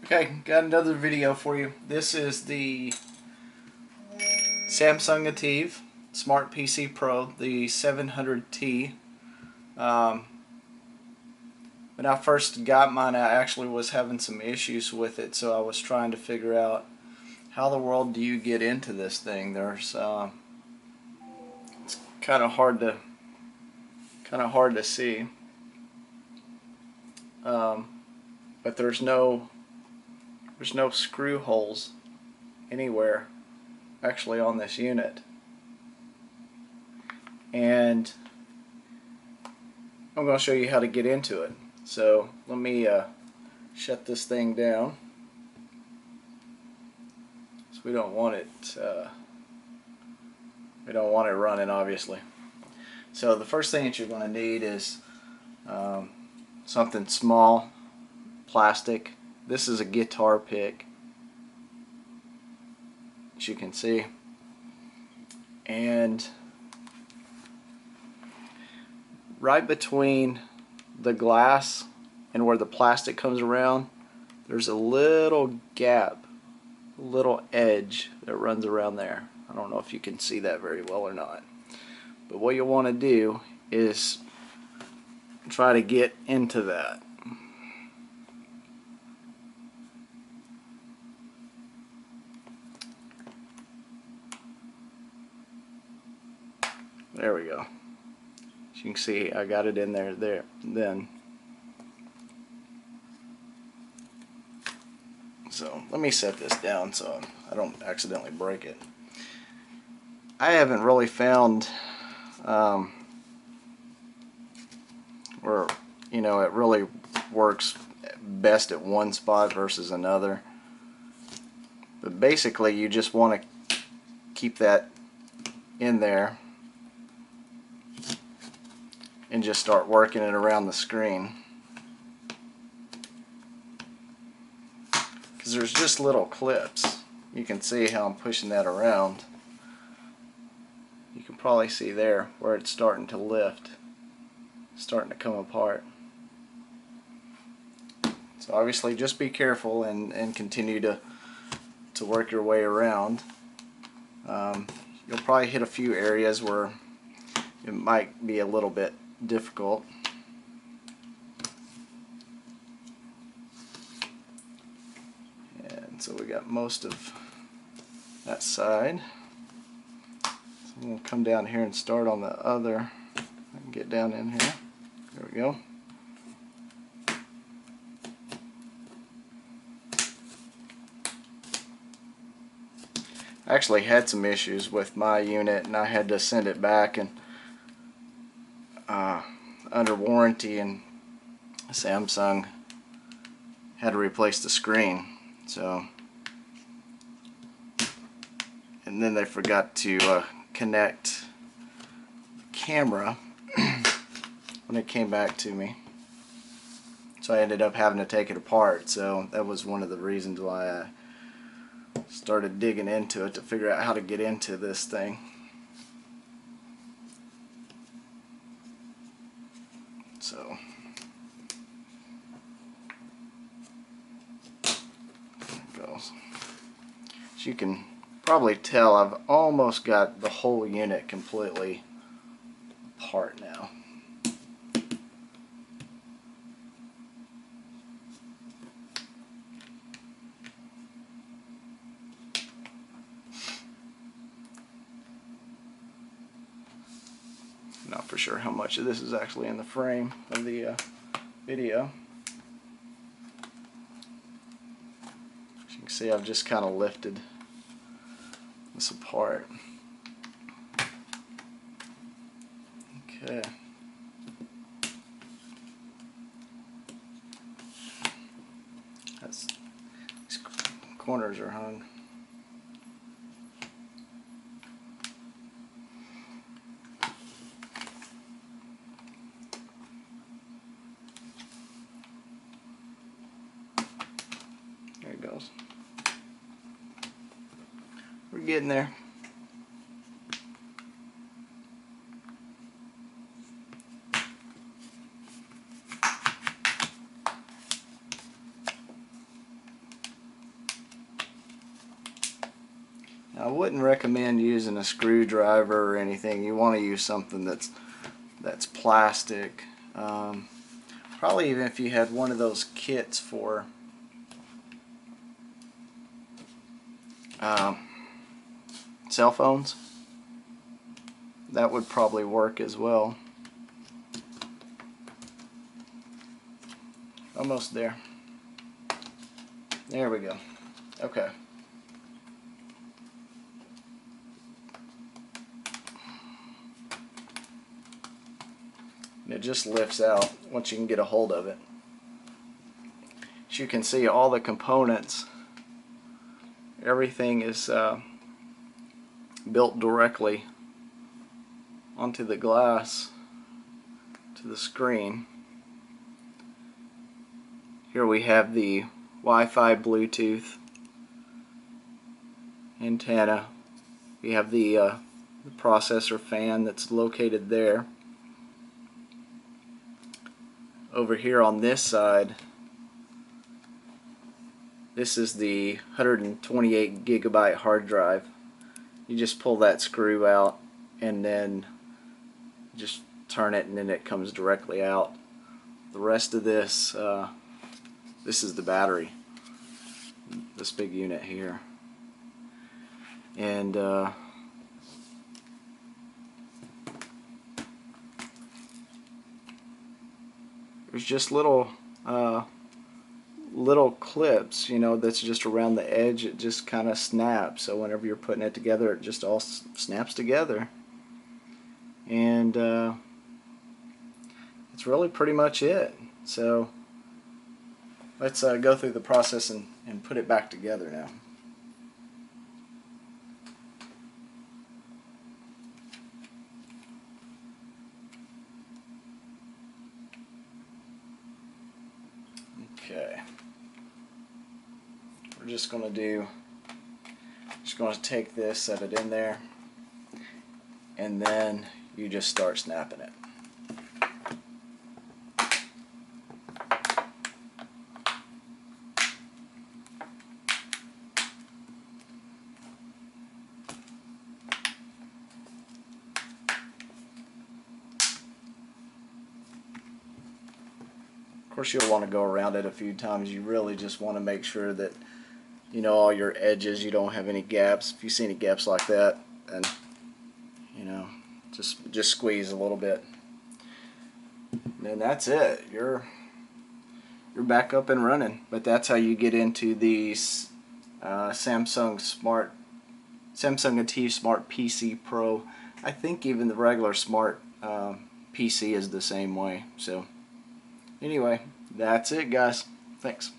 Okay, got another video for you. This is the Samsung ATIV Smart PC Pro, the 700T. When I first got mine, I actually was having some issues with it, so I was trying to figure out how the world do you get into this thing. It's kind of hard to see, but there's no screw holes anywhere actually on this unit, and I'm going to show you how to get into it. So let me shut this thing down. So we don't want it running, obviously. So the first thing that you're going to need is something small, plastic. This is a guitar pick, as you can see, and right between the glass and where the plastic comes around, there's a little gap, a little edge that runs around there. I don't know if you can see that very well or not, but what you want to do is try to get into that. There we go. As you can see, I got it in there then. So let me set this down so I don't accidentally break it. I haven't really found where it really works best at one spot versus another. But basically, you just want to keep that in there and just start working it around the screen, because there's just little clips. You can see how I'm pushing that around. You can probably see there where it's starting to lift, starting to come apart. So obviously just be careful and continue to work your way around. You'll probably hit a few areas where it might be a little bit difficult. And so we got most of that side. So I'm going to come down here and start on the other. I can get down in here. There we go. I actually had some issues with my unit, and I had to send it back and under warranty, and Samsung had to replace the screen. So, and then they forgot to connect the camera when it came back to me. So I ended up having to take it apart. So that was one of the reasons why I started digging into it, to figure out how to get into this thing. So there it goes. As you can probably tell, I've almost got the whole unit completely apart now. Not for sure how much of this is actually in the frame of the video. As you can see, I've just kind of lifted this apart. Okay. These corners are hung. There it goes. We're getting there. I wouldn't recommend using a screwdriver or anything. You want to use something that's plastic. Probably even if you had one of those kits for cell phones, that would probably work as well. Almost there. There we go. Okay. It just lifts out once you can get a hold of it. As you can see, all the components, everything is built directly onto the glass to the screen. Here we have the Wi-Fi Bluetooth antenna. We have the processor fan that's located there. Over here on this side, this is the 128 gigabyte hard drive. You just pull that screw out and then just turn it, and then it comes directly out. The rest of this, this is the battery, this big unit here. And there's just little clips, you know, that's just around the edge. It just kind of snaps, so whenever you're putting it together, it just all snaps together. And that's really pretty much it. So let's go through the process and put it back together now. Okay, we're just going to take this, set it in there, and then you just start snapping it. Of course, you'll want to go around it a few times. You really just want to make sure that, you know, all your edges, you don't have any gaps. If you see any gaps like that, then, you know, just squeeze a little bit. And then that's it. You're back up and running. But that's how you get into these Samsung ATIV Smart PC Pro. I think even the regular Smart PC is the same way. So anyway, that's it, guys. Thanks.